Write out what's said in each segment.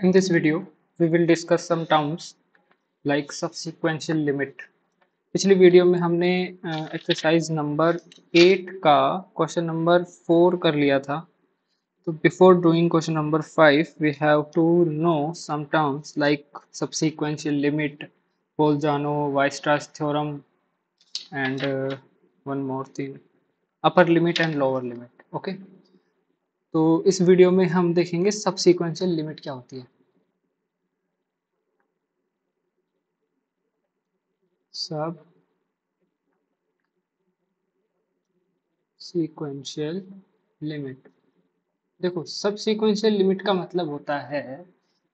In this video, we will discuss some terms like subsequential limit. पिछली video में हमने exercise number 8 का question number 4 कर लिया था. तो before doing question number 5, we have to know some terms like subsequential limit, Bolzano-Weierstrass theorem, and one more thing, upper limit and lower limit. Okay. तो इस वीडियो में हम देखेंगे सबसीक्वेंशियल लिमिट क्या होती है. सब सीक्वेंशियल लिमिट. देखो, सब सीक्वेंशियल लिमिट का मतलब होता है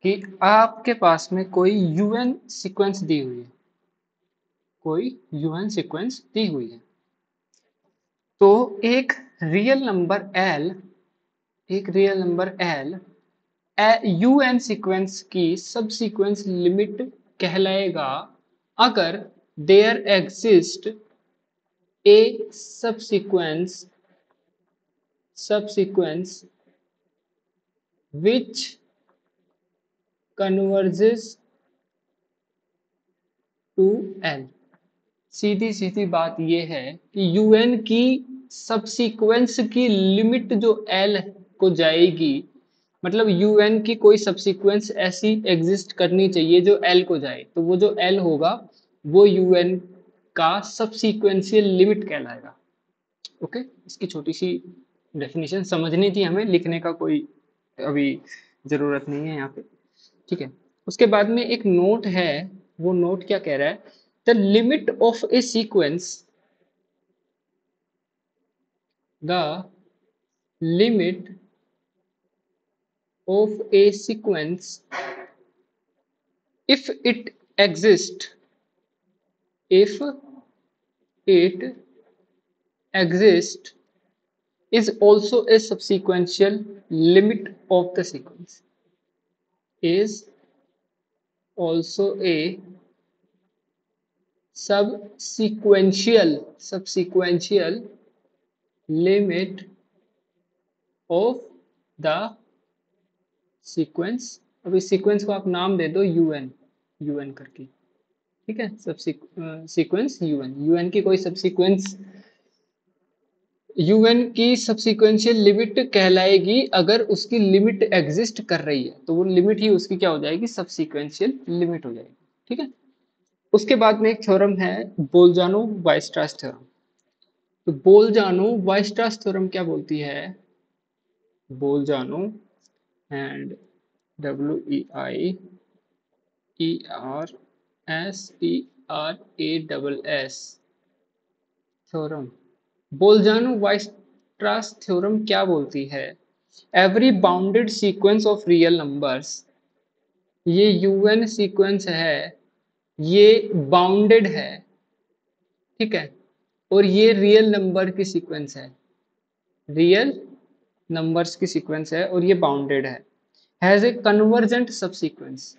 कि आपके पास में कोई यूएन सीक्वेंस दी हुई है, कोई यूएन सीक्वेंस दी हुई है. तो एक रियल नंबर एल, एक real number L UN sequence की सब सीक्वेंस लिमिट कहलाएगा अगर there exist a subsequence which converges to L. सीधी सीधी बात ये है कि यूएन की सबसीक्वेंस की लिमिट जो एल को जाएगी, मतलब यूएन की कोई सबसीक्वेंस ऐसी एग्जिस्ट करनी चाहिए जो एल को जाए, तो वो जो एल होगा वो यूएन का सबसीक्वेंशियल लिमिट कहलाएगा. ओके, इसकी छोटी सी डेफिनेशन समझनी थी हमें, लिखने का कोई अभी जरूरत नहीं है यहाँ पे. ठीक है. उसके बाद में एक नोट है, वो नोट क्या कह रहा है, the limit of A sequence, the limit of A sequence if it exists, if it exists is also a subsequential limit of the sequence, is also a subsequential limit of the sequence. अभी sequence को आप नाम दे दो UN, UN करके. ठीक है, सब sequence UN, UN की कोई सबसीक्वेंस, यूएन की सबसीक्वेंशियल लिमिट कहलाएगी अगर उसकी लिमिट एग्जिस्ट कर रही है, तो वो लिमिट ही उसकी क्या हो जाएगी, सबसीक्वेंशियल लिमिट हो जाएगी. ठीक है. उसके बाद में एक थ्योरम है बोल्जानो वाइस्ट्रास थ्योरम. तो बोल्जानो वाइस्ट्रास थ्योरम क्या बोलती है, बोल्जानो एंड WEIERSTRASS थ्योरम. बोल्जानो वाइस्ट्रास थ्योरम क्या बोलती है, every bounded sequence of real numbers, ये यूएन सीक्वेंस है, ये बाउंडेड है. ठीक है. और ये रियल नंबर की सीक्वेंस है, रियल नंबर्स की सीक्वेंस है और ये बाउंडेड है, हैज ए कन्वर्जेंट सब सीक्वेंस.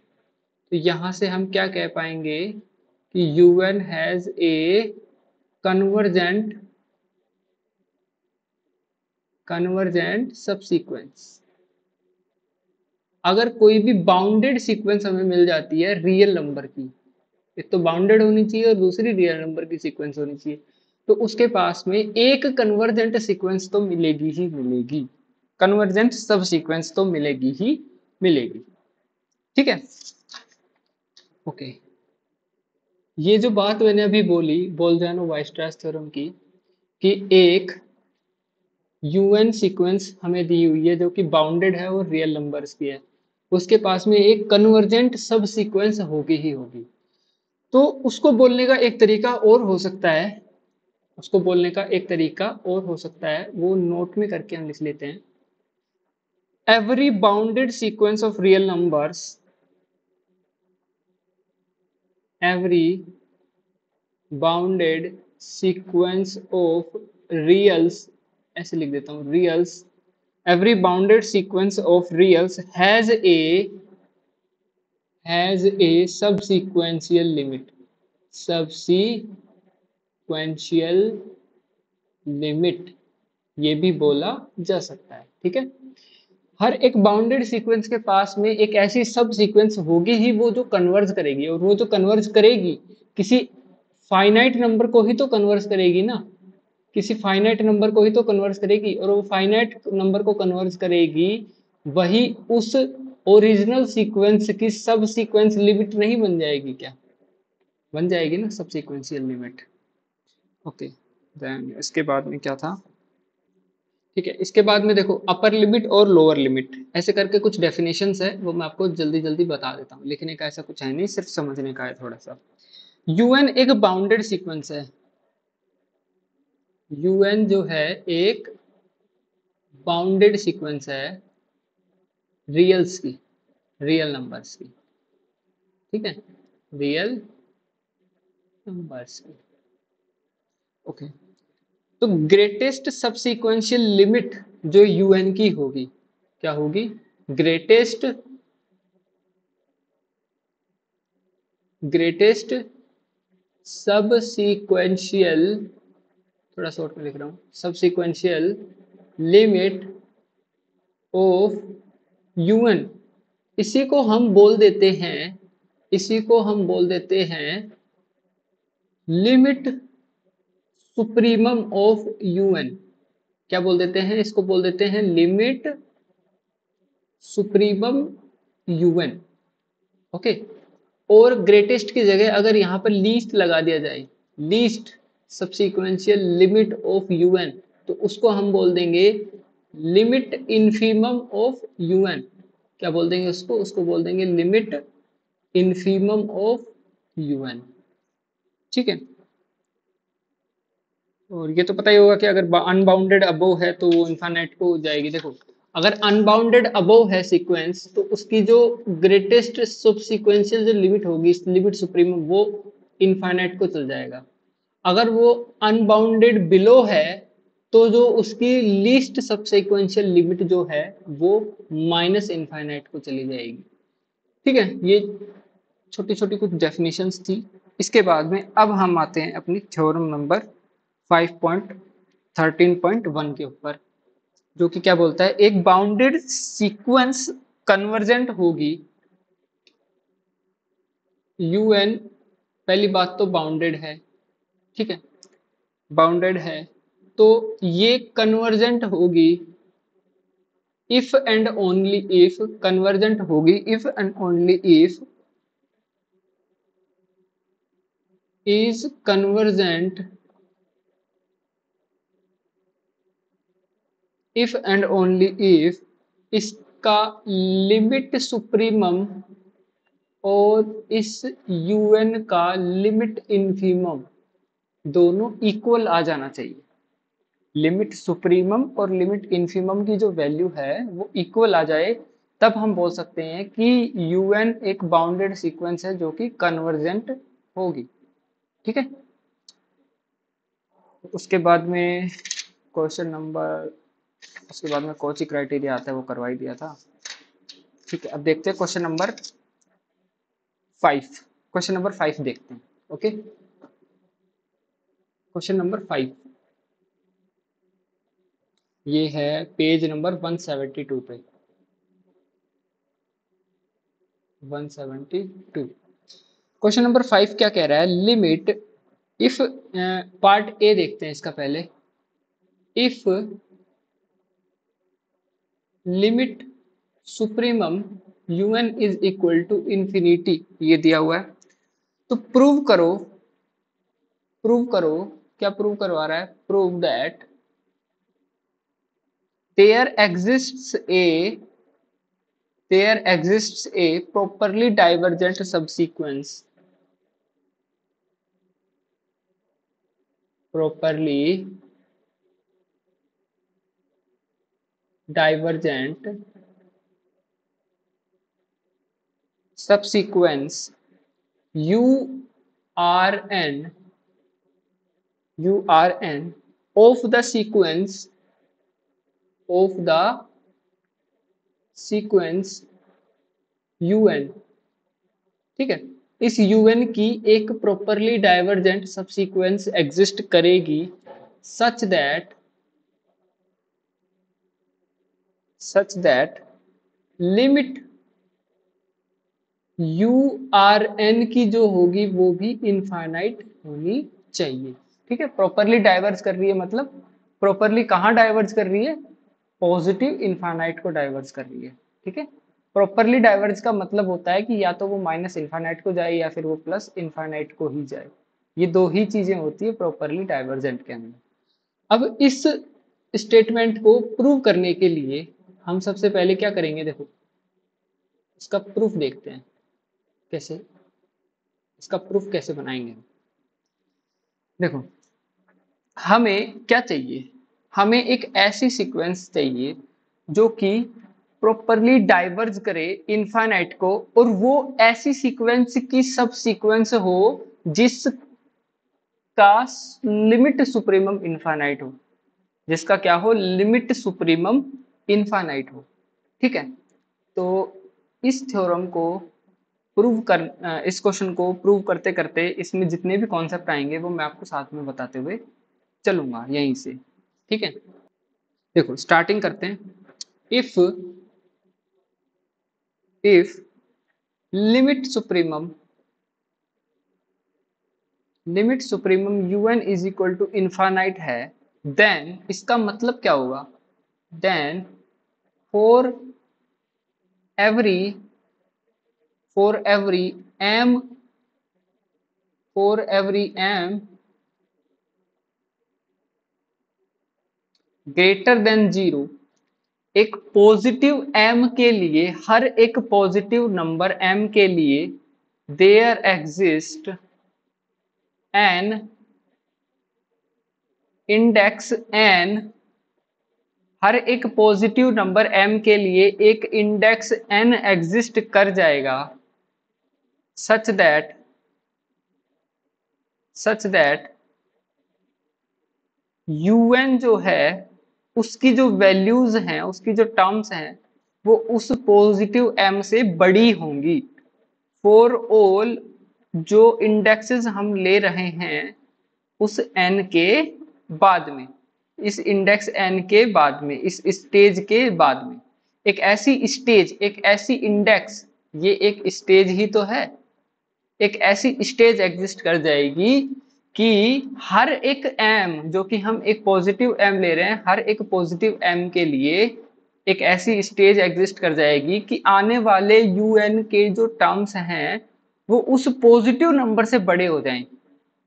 तो यहां से हम क्या कह पाएंगे कि यूएन हैज ए कन्वर्जेंट सब सीक्वेंस. अगर कोई भी बाउंडेड सीक्वेंस हमें मिल जाती है रियल नंबर की, एक तो बाउंडेड होनी चाहिए और दूसरी रियल नंबर की सीक्वेंस होनी चाहिए, तो उसके पास में एक कन्वर्जेंट सीक्वेंस तो मिलेगी ही मिलेगी, कन्वर्जेंट सब सीक्वेंस तो मिलेगी ही मिलेगी. ठीक है. ओके. ये जो बात मैंने अभी बोली बोल्जानो वाइस्ट्रास थ्योरम की, कि एक यूएन सीक्वेंस हमें दी हुई है जो कि बाउंडेड है और रियल नंबर्स की है, उसके पास में एक कन्वर्जेंट सब सीक्वेंस होगी ही होगी. तो उसको बोलने का एक तरीका और हो सकता है, उसको बोलने का एक तरीका और हो सकता है, वो नोट में करके हम लिख लेते हैं. Every bounded sequence of real numbers, every bounded sequence of reals, ऐसे लिख देता हूं, reals, every bounded sequence of reals has a subsequential limit, subsequential limit ये भी बोला जा सकता है. ठीक है. हर एक बाउंडेड सीक्वेंस के पास में एक ऐसी सब सीक्वेंस होगी ही वो जो कन्वर्ज करेगी, और वो जो कन्वर्ज करेगी किसी फाइनाइट नंबर को ही तो कन्वर्ज करेगी ना, किसी फाइनाइट नंबर को ही तो कन्वर्ज करेगी, और वो फाइनाइट नंबर को कन्वर्ज करेगी वही उस ओरिजिनल सीक्वेंस की सब सीक्वेंस लिमिट नहीं बन जाएगी क्या? बन जाएगी ना सब सीक्वेंशियल लिमिट। ओके, देन इसके बाद में क्या था? ठीक है, इसके बाद में देखो अपर लिमिट और लोअर लिमिट ऐसे करके कुछ डेफिनेशंस है, वो मैं आपको जल्दी जल्दी बता देता हूँ, लिखने का ऐसा कुछ है नहीं, सिर्फ समझने का है थोड़ा सा। यूएन एक बाउंडेड सीक्वेंस है, यूएन जो है एक बाउंडेड सीक्वेंस है रियल्स की, रियल नंबर्स की, ठीक है, रियल नंबर्स की। ओके, तो ग्रेटेस्ट सबसीक्वेंशियल लिमिट जो यूएन की होगी क्या होगी? ग्रेटेस्ट, ग्रेटेस्ट सब सीक्वेंशियल, थोड़ा शॉर्ट में लिख रहा हूं, सब सीक्वेंशियल लिमिट ऑफ यूएन, इसी को हम बोल देते हैं, इसी को हम बोल देते हैं लिमिट सुप्रीमम ऑफ यूएन। क्या बोल देते हैं इसको? बोल देते हैं लिमिट सुप्रीमम यूएन। ओके, और ग्रेटेस्ट की जगह अगर यहां पर लीस्ट लगा दिया जाए, लीस्ट सबसीक्वेंशियल लिमिट ऑफ यूएन, तो उसको हम बोल देंगे लिमिट इनफीमम ऑफ यूएन। क्या बोल देंगे उसको? उसको बोल देंगे लिमिट इनफीमम ऑफ यूएन। ठीक है, और ये तो पता ही होगा कि अगर अनबाउंडेड अबोव है तो वो इन्फाइनाइट को जाएगी। देखो, अगर अनबाउंडेड अबोव है सीक्वेंस तो उसकी जो ग्रेटेस्ट सबसीक्वेंशियल जो लिमिट होगी, लिमिट सुप्रीम, वो इनफाइनाइट को चल जाएगा। अगर वो अनबाउंडेड बिलो है तो जो उसकी लीस्ट सबसीक्वेंशियल लिमिट जो है वो माइनस इनफाइनाइट को चली जाएगी। ठीक है, ये छोटी छोटी कुछ डेफिनेशंस थी। इसके बाद में अब हम आते हैं अपनी थ्योरम नंबर 5.13.1 के ऊपर, जो कि क्या बोलता है? एक बाउंडेड सीक्वेंस कन्वर्जेंट होगी यूएन, पहली बात तो बाउंडेड है, ठीक है, बाउंडेड है, तो ये कन्वर्जेंट होगी if and only if, convergent होगी if and only if is convergent, if and only if इसका लिमिट सुप्रीमम और इस यूएन का लिमिट इनफीमम दोनों इक्वल आ जाना चाहिए। लिमिट सुप्रीमम और लिमिट इनफीमम की जो वैल्यू है वो इक्वल आ जाए, तब हम बोल सकते हैं कि यूएन एक बाउंडेड सीक्वेंस है जो कि कन्वर्जेंट होगी। ठीक है, उसके बाद में क्वेश्चन नंबर, उसके बाद में कौन सी क्राइटेरिया आता है वो करवा ही दिया था। ठीक है, अब देखते हैं क्वेश्चन नंबर 5, क्वेश्चन नंबर 5 देखते हैं। ओके, क्वेश्चन नंबर 5 ये है पेज नंबर 172 पे, 172। क्वेश्चन नंबर 5 क्या कह रहा है? लिमिट इफ, पार्ट ए देखते हैं इसका पहले। If limit supremum UN is equal to infinity, ये दिया हुआ है, तो प्रूव करो, प्रूव करो, क्या प्रूव करवा रहा है? Prove that there exists a, there exists a properly divergent subsequence, properly divergent subsequence URN, URN of the sequence, of the sequence UN। ठीक है, इस UN की एक प्रॉपरली डाइवर्जेंट सबसीक्वेंस एग्जिस्ट करेगी such that limit U R N की जो होगी वो भी इनफाइनाइट होनी चाहिए। ठीक है, प्रॉपरली डाइवर्ज कर रही है, मतलब प्रॉपरली कहाँ डाइवर्ज कर रही है, पॉजिटिव इनफाइनाइट को डाइवर्ज कर रही है। ठीक है, प्रॉपरली डाइवर्ज का मतलब होता है कि या तो वो माइनस इनफाइनाइट को जाए या फिर वो प्लस इनफाइनाइट को ही जाए। ये दो ही चीजें होती है प्रॉपरली डाइवर्जेंट के अंदर। अब इस स्टेटमेंट को प्रूव करने के लिए हम सबसे पहले क्या करेंगे, देखो इसका प्रूफ देखते हैं कैसे, इसका प्रूफ कैसे बनाएंगे। देखो हमें क्या चाहिए, हमें एक ऐसी सीक्वेंस चाहिए जो कि प्रॉपरली डाइवर्ज करे इनफाइनाइट को, और वो ऐसी सीक्वेंस की सब सीक्वेंस हो जिसका लिमिट सुप्रीमम इनफाइनाइट हो, जिसका क्या हो, लिमिट सुप्रीमम इनफाइनाइट हो। ठीक है, तो इस थ्योरम को इस क्वेश्चन को प्रूव करते करते इसमें जितने भी कॉन्सेप्ट आएंगे वो मैं आपको साथ में बताते हुए चलूंगा यहीं से। ठीक है, देखो स्टार्टिंग करते हैं। If if limit supremum un is equal to infinite है, देन इसका मतलब क्या होगा, then for every for every m for every m greater than zero, एक पॉजिटिव m के लिए, हर एक पॉजिटिव नंबर m के लिए there exist an index n, हर एक पॉजिटिव नंबर m के लिए एक इंडेक्स n एग्जिस्ट कर जाएगा, सच दैट un जो है उसकी जो वैल्यूज हैं, उसकी जो टर्म्स हैं वो उस पॉजिटिव m से बड़ी होंगी फॉर ऑल जो इंडेक्सेस हम ले रहे हैं उस n के बाद में, इस इंडेक्स n के बाद में, इस स्टेज के बाद में। एक ऐसी स्टेज, एक ऐसी इंडेक्स, ये एक स्टेज ही तो है, एक ऐसी स्टेज एग्जिस्ट कर जाएगी कि हर एक m, जो कि हम एक पॉजिटिव m ले रहे हैं, हर एक पॉजिटिव m के लिए एक ऐसी स्टेज एग्जिस्ट कर जाएगी कि आने वाले un के जो टर्म्स हैं वो उस पॉजिटिव नंबर से बड़े हो जाएं।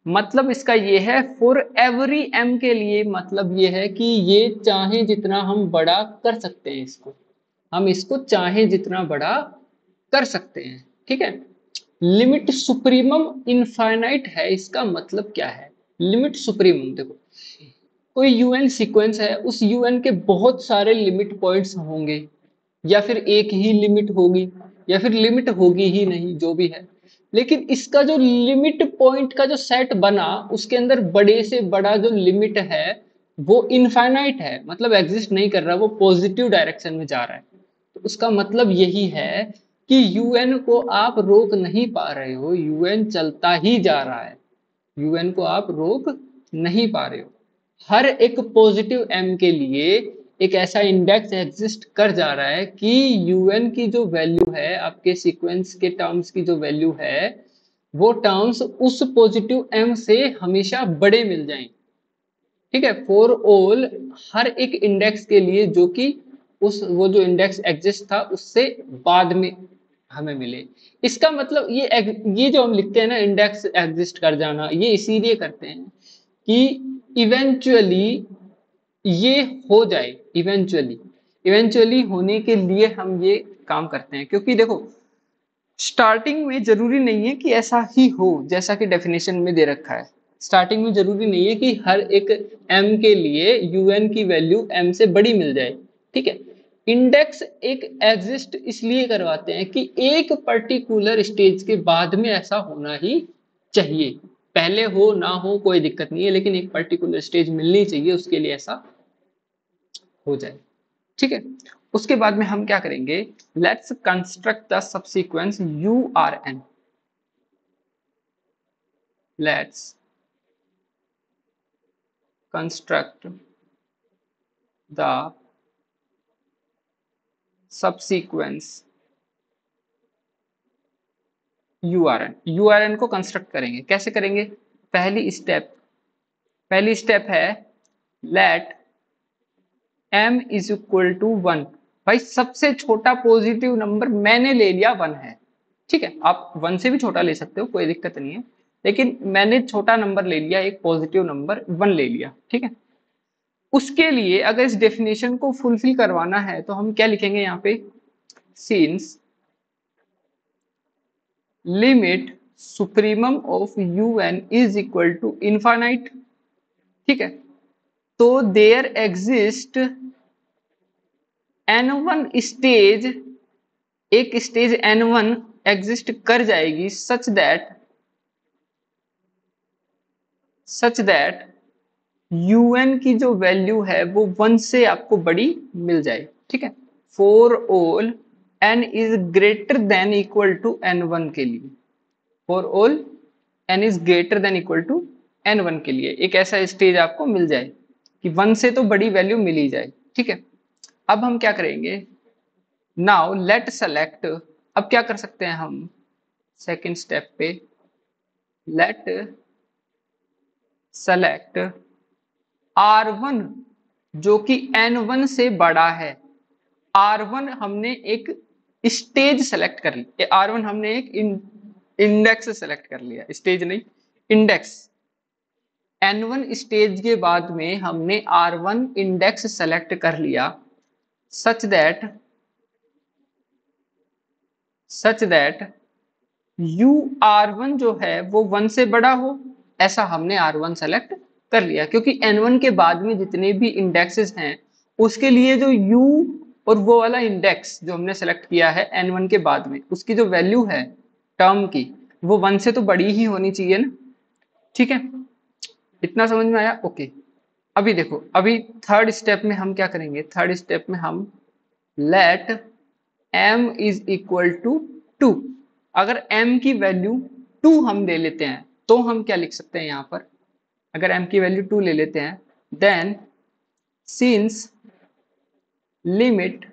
मतलब इसका ये है फॉर एवरी m के लिए, मतलब ये है कि ये चाहे जितना हम बड़ा कर सकते हैं इसको, हम इसको चाहे जितना बड़ा कर सकते हैं। ठीक है, लिमिट सुप्रीमम इनफाइनाइट है, इसका मतलब क्या है, लिमिट सुप्रीमम, देखो कोई यूएन सीक्वेंस है, उस यूएन के बहुत सारे लिमिट पॉइंट्स होंगे, या फिर एक ही लिमिट होगी, या फिर लिमिट होगी ही नहीं, जो भी है, लेकिन इसका जो लिमिट पॉइंट का जो सेट बना उसके अंदर बड़े से बड़ा जो लिमिट है वो इनफाइनाइट है, मतलब एग्जिस्ट नहीं कर रहा, वो पॉजिटिव डायरेक्शन में जा रहा है। तो उसका मतलब यही है कि यूएन को आप रोक नहीं पा रहे हो, यूएन चलता ही जा रहा है, यूएन को आप रोक नहीं पा रहे हो। हर एक पॉजिटिव m के लिए एक ऐसा इंडेक्स एग्जिस्ट कर जा रहा है कि un की जो वैल्यू है, आपके सीक्वेंस के टर्म्स की जो वैल्यू है, वो टर्म्स उस पॉजिटिव m से हमेशा बड़े मिल जाएं। ठीक है, फॉर ऑल, हर एक इंडेक्स के लिए जो कि उस वो जो इंडेक्स एग्जिस्ट था उससे बाद में हमें मिले। इसका मतलब ये जो हम लिखते हैं ना इंडेक्स एग्जिस्ट कर जाना, ये इसीलिए करते हैं कि इवेंचुअली ये हो जाए, इवेंचुअली होने के लिए हम ये काम करते हैं। क्योंकि देखो स्टार्टिंग में जरूरी नहीं है कि ऐसा ही हो जैसा कि डेफिनेशन में दे रखा है, स्टार्टिंग में जरूरी नहीं है कि हर एक m के लिए un की वैल्यू m से बड़ी मिल जाए। ठीक है, इंडेक्स एक एग्जिस्ट इसलिए करवाते हैं कि एक पर्टिकुलर स्टेज के बाद में ऐसा होना ही चाहिए, पहले हो ना हो कोई दिक्कत नहीं है, लेकिन एक पर्टिकुलर स्टेज मिलनी चाहिए उसके लिए ऐसा हो जाए। ठीक है, उसके बाद में हम क्या करेंगे, let's construct the subsequence urn, let's construct the subsequence URN को कंस्ट्रक्ट करेंगे। कैसे करेंगे? पहली स्टेप है let m is equal to 1। भाई सबसे छोटा पॉजिटिव नंबर मैंने ले लिया 1 है, ठीक है। आप 1 से भी छोटा ले सकते हो, कोई दिक्कत नहीं है, लेकिन मैंने छोटा नंबर ले लिया, एक पॉजिटिव नंबर 1 ले लिया, ठीक है। उसके लिए अगर इस डेफिनेशन को फुलफिल करवाना है तो हम क्या लिखेंगे यहाँ पे? Since limit supremum of un is equal to infinite, ठीक है, तो देयर एग्जिस्ट n1 स्टेज, एक स्टेज n1 एग्जिस्ट कर जाएगी सच दैट un की जो वैल्यू है वो 1 से आपको बड़ी मिल जाए, ठीक है। For all n is greater than equal to n1 के लिए, for all n is greater than equal to n1 के लिए एक ऐसा स्टेज आपको मिल जाए कि 1 से तो बड़ी वैल्यू मिल ही जाए, ठीक है। अब हम क्या करेंगे? नाउ लेट सेलेक्ट, अब क्या कर सकते हैं हम सेकेंड स्टेप पे? लेट सेलेक्ट R1 जो कि N1 से बड़ा है। R1 हमने एक स्टेज सेलेक्ट कर लिया, R1 हमने एक इंडेक्स सेलेक्ट कर लिया, स्टेज नहीं, इंडेक्स। N1 स्टेज के बाद में हमने R1 इंडेक्स सेलेक्ट कर लिया सच दैट यू R1 जो है वो 1 से बड़ा हो, ऐसा हमने R1 सेलेक्ट कर लिया, क्योंकि N1 के बाद में जितने भी इंडेक्सेस हैं उसके लिए जो U और वो वाला इंडेक्स जो हमने सेलेक्ट किया है N1 के बाद में, उसकी जो वैल्यू है टर्म की, वो 1 से तो बड़ी ही होनी चाहिए ना, ठीक है। इतना समझ में आया? ओके। अभी देखो, अभी थर्ड स्टेप में हम क्या करेंगे? थर्ड स्टेप में हम let m is equal to 2। अगर m की वैल्यू 2 हम ले लेते हैं तो हम क्या लिख सकते हैं यहाँ पर? अगर m की वैल्यू 2 ले लेते हैं, then since limit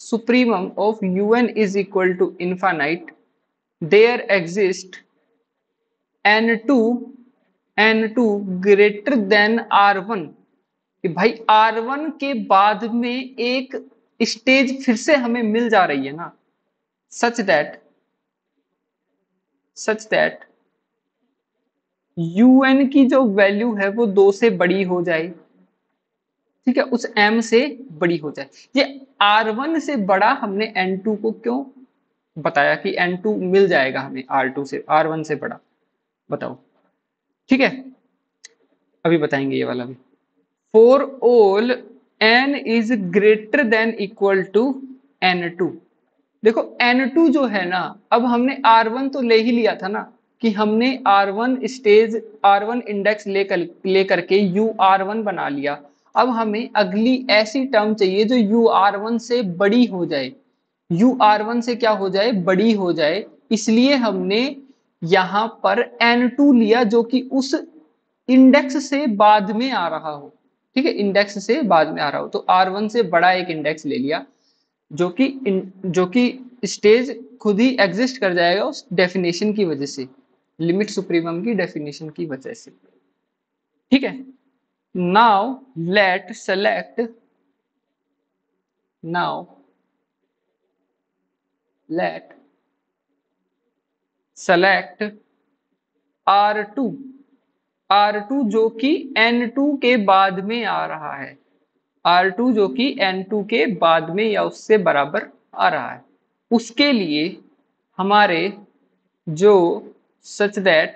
supremum of un is equal to infinite there exist n2 greater than R1, कि भाई R1 के बाद में एक स्टेज फिर से हमें मिल जा रही है ना, सच दैट un की जो वैल्यू है वो 2 से बड़ी हो जाए, ठीक है, उस m से बड़ी हो जाए। ये R1 से बड़ा हमने n2 को क्यों बताया कि n2 मिल जाएगा हमें R2 से, R1 से बड़ा? बताओ, ठीक है, अभी बताएंगे ये वाला भी। For all n is greater than equal to n2। देखो n2 जो है ना, अब हमने R1 तो ले ही लिया था ना, कि हमने R1 इंडेक्स लेकर के UR1 बना लिया। अब हमें अगली ऐसी टर्म चाहिए जो UR1 से बड़ी हो जाए, UR1 से क्या हो जाए? बड़ी हो जाए। इसलिए हमने यहां पर n2 लिया जो कि उस इंडेक्स से बाद में आ रहा हो, ठीक है, इंडेक्स से बाद में आ रहा हो, तो R1 से बड़ा एक इंडेक्स ले लिया जो कि स्टेज खुद ही एग्जिस्ट कर जाएगा उस डेफिनेशन की वजह से, लिमिट सुप्रीमम की डेफिनेशन की वजह से, ठीक है। Now let select now let select R2 R2 जो कि N2 के बाद में आ रहा है, R2 जो कि N2 के बाद में या उससे बराबर आ रहा है। उसके लिए हमारे जो सच दैट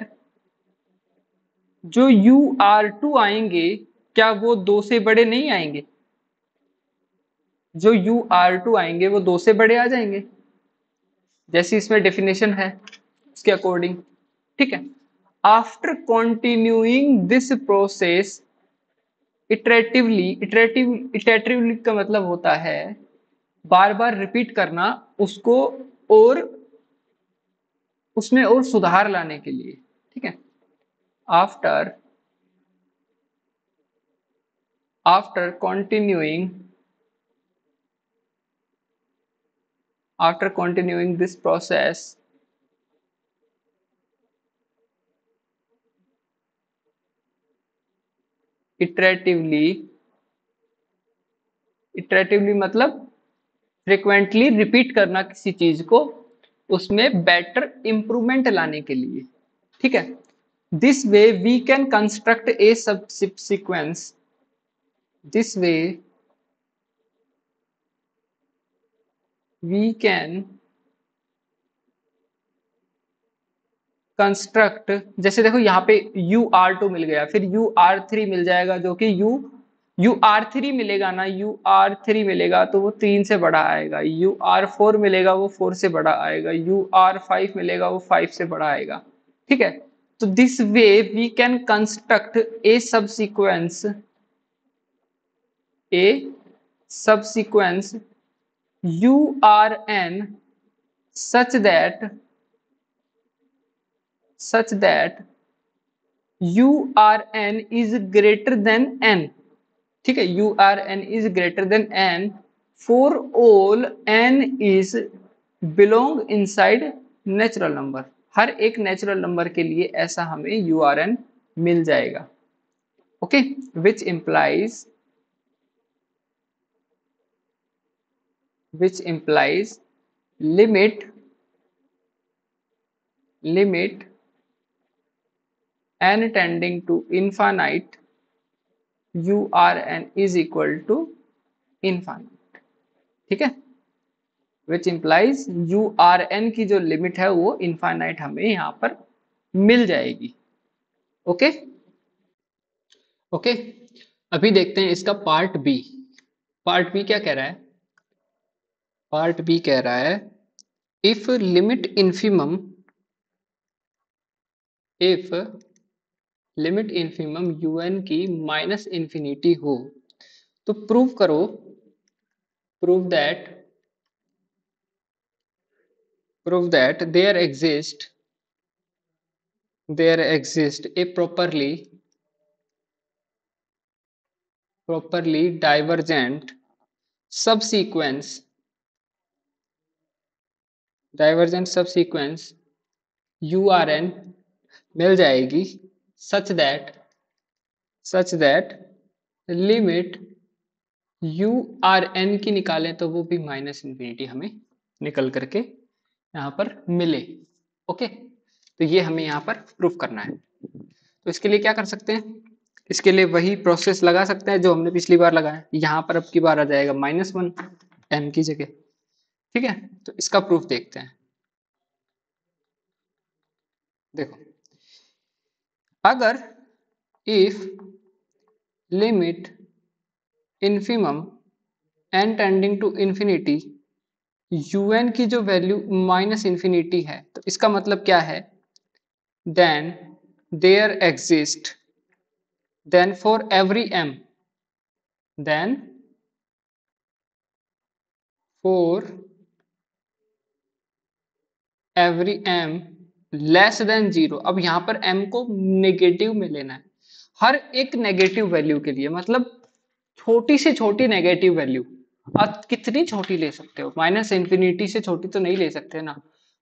जो UR2 आएंगे, क्या वो 2 से बड़े नहीं आएंगे? जो UR2 आएंगे वो 2 से बड़े आ जाएंगे, जैसी इसमें डेफिनेशन है उसके अकॉर्डिंग, ठीक है। After continuing this process iteratively का मतलब होता है बार बार रिपीट करना उसको, और उसमें और सुधार लाने के लिए, ठीक है। After after continuing after continuing this process, iteratively मतलब फ्रिक्वेंटली रिपीट करना किसी चीज को, उसमें बेटर इंप्रूवमेंट लाने के लिए, ठीक है। This way we can construct a sub sequence, this way we can construct, जैसे देखो यहाँ पे UR2 मिल गया, फिर UR3 मिल जाएगा, जो कि UR3 मिलेगा ना, UR3 मिलेगा तो वो 3 से बड़ा आएगा, UR4 मिलेगा वो 4 से बड़ा आएगा, UR5 मिलेगा वो 5 से बड़ा आएगा, ठीक है। तो this way we can construct a subsequence URN such that URN is greater than n, ठीक है। URN is greater than n for all n is belong inside natural number, हर एक नेचुरल नंबर के लिए ऐसा हमें URN मिल जाएगा, okay. which implies limit n tending to infinite URN is equal to infinite, ठीक है। which implies URN की जो लिमिट है वो इनफाइनाइट हमें यहाँ पर मिल जाएगी, ओके ओके। अभी देखते हैं इसका पार्ट बी। पार्ट बी क्या कह रहा है? पार्ट बी कह रहा है इफ लिमिट इन्फिमम UN की माइनस इंफिनिटी हो तो प्रूव करो, prove that there exists a properly divergent subsequence URN मिल जाएगी such that लिमिट URN की निकालें तो वो भी माइनस इंफिनिटी हमें निकल करके यहाँ पर मिले, ओके। तो ये हमें यहाँ पर प्रूफ करना है। तो इसके लिए क्या कर सकते हैं? इसके लिए वही प्रोसेस लगा सकते हैं जो हमने पिछली बार लगाया। यहाँ पर अब की बार आ जाएगा -1 m की जगह, ठीक है। तो इसका प्रूफ देखते हैं। देखो, अगर if limit infimum n tending to infinity UN की जो वैल्यू माइनस इंफिनिटी है, तो इसका मतलब क्या है? Then there exist, then for every m, then for every m less than 0। अब यहां पर m को नेगेटिव में लेना है, हर एक नेगेटिव वैल्यू के लिए, मतलब छोटी से छोटी नेगेटिव वैल्यू। आप कितनी छोटी ले सकते हो? माइनस इंफिनिटी से छोटी तो नहीं ले सकते ना,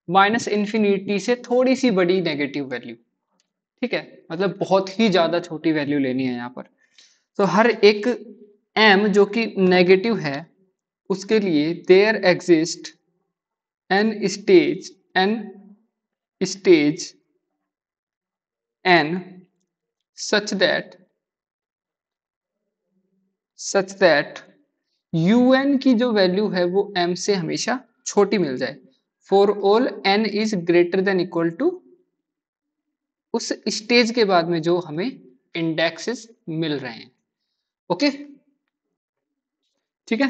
माइनस इंफिनिटी से थोड़ी सी बड़ी नेगेटिव वैल्यू, ठीक है। मतलब बहुत ही ज्यादा छोटी वैल्यू लेनी है यहाँ पर। तो हर एक m जो कि नेगेटिव है उसके लिए there exist n stage n such that UN की जो वैल्यू है वो m से हमेशा छोटी मिल जाए, for all n is greater than equal to उस स्टेज के बाद में जो हमें इंडेक्सेस मिल रहे हैं, ओके, ठीक है।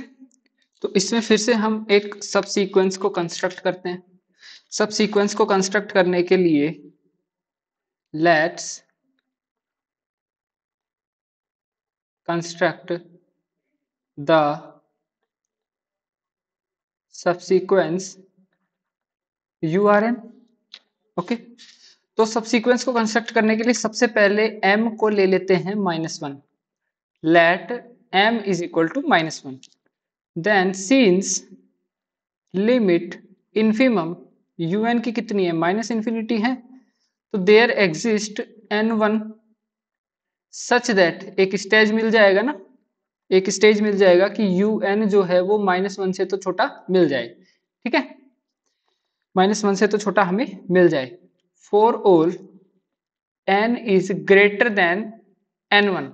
तो इसमें फिर से हम एक सब सीक्वेंस को कंस्ट्रक्ट करते हैं। सब सीक्वेंस को कंस्ट्रक्ट करने के लिए let's construct the subsequence URN, okay. तो सबसीक्वेंस को कंस्ट्रक्ट करने के लिए सबसे पहले m को ले लेते हैं -1, let m is equal to -1। Then since limit infimum un की कितनी है, माइनस इन्फिनिटी है, तो there exist n1 such that, एक स्टेज मिल जाएगा ना, एक स्टेज मिल जाएगा कि un जो है वो -1 से तो छोटा मिल जाए, ठीक है, -1 से तो छोटा हमें मिल जाए। For all n is greater then n1,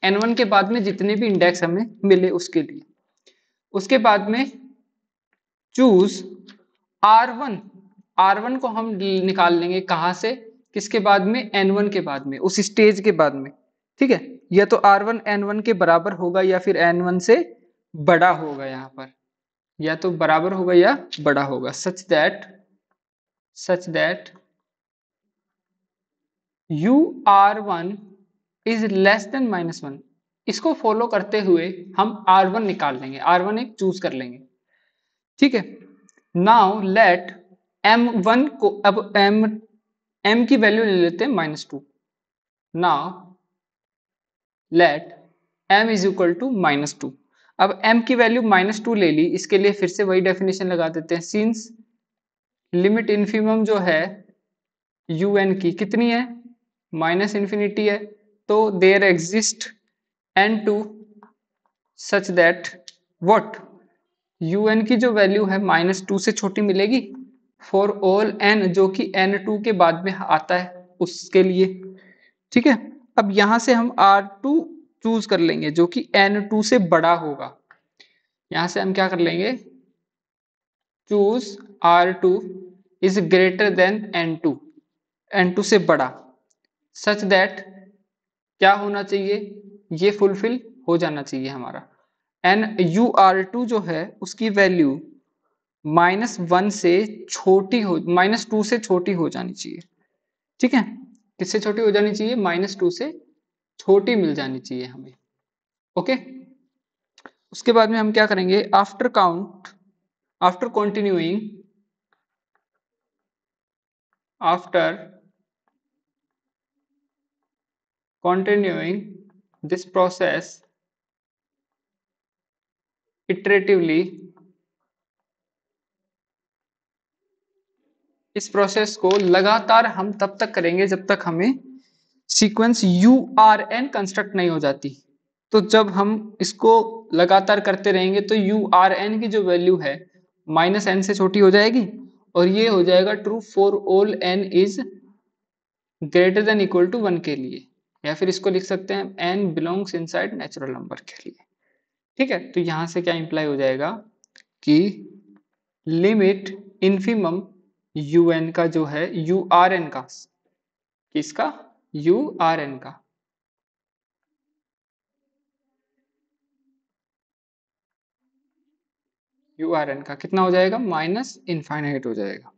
n1 के बाद में जितने भी इंडेक्स हमें मिले उसके लिए। उसके बाद में चूज r1, r1 को हम निकाल लेंगे कहां से, किसके बाद में, n1 के बाद में, उस स्टेज के बाद में, ठीक है, या तो r1 n1 के बराबर होगा या फिर n1 से बड़ा होगा, यहाँ पर या तो बराबर होगा या बड़ा होगा, such that ur1 is less than -1। इसको फॉलो करते हुए हम r1 निकाल लेंगे, r1 एक चूज कर लेंगे, ठीक है। नाउ लेट m1 को, अब m की वैल्यू ले लेते हैं -2। Now let m is equal to -2। अब m की वैल्यू -2 ले ली, इसके लिए फिर से वही डेफिनेशन लगा देते हैं, सिंस लिमिट इन्फिमम जो है un की कितनी है, माइनस इन्फिनिटी है, तो there exist n2 such that what, un की जो वैल्यू है -2 से छोटी मिलेगी फॉर ऑल n जो कि n2 के बाद में आता है उसके लिए, ठीक है। अब यहां से हम r2 चूज कर लेंगे जो कि n2 से बड़ा होगा, यहां से हम क्या कर लेंगे, choose r2 is greater then n2, n2 से बड़ा, सच दैट क्या होना चाहिए, ये फुलफिल हो जाना चाहिए हमारा, ur2 जो है उसकी वैल्यू -1 से छोटी हो, -2 से छोटी हो जानी चाहिए, ठीक है, किससे छोटी हो जानी चाहिए, -2 से छोटी मिल जानी चाहिए हमें, ओके। उसके बाद में हम क्या करेंगे, after continuing this process iteratively, इस प्रोसेस को लगातार हम तब तक करेंगे जब तक हमें सीक्वेंस URN कंस्ट्रक्ट नहीं हो जाती। तो जब हम इसको लगातार करते रहेंगे तो URN की जो वैल्यू है -n से छोटी हो जाएगी और ये हो जाएगा true for all n is greater than equal to 1 के लिए, या फिर इसको लिख सकते हैं n belongs inside natural number के लिए, ठीक है। तो यहां से क्या इंप्लाई हो जाएगा कि लिमिट इन्फिमम un का जो है urn का, किसका, urn का, urn का कितना हो जाएगा, -इनफाइनाइट हो जाएगा,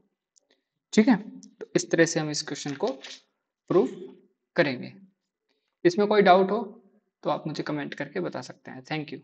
ठीक है। तो इस तरह से हम इस क्वेश्चन को प्रूव करेंगे। इसमें कोई डाउट हो तो आप मुझे कमेंट करके बता सकते हैं। Thank you.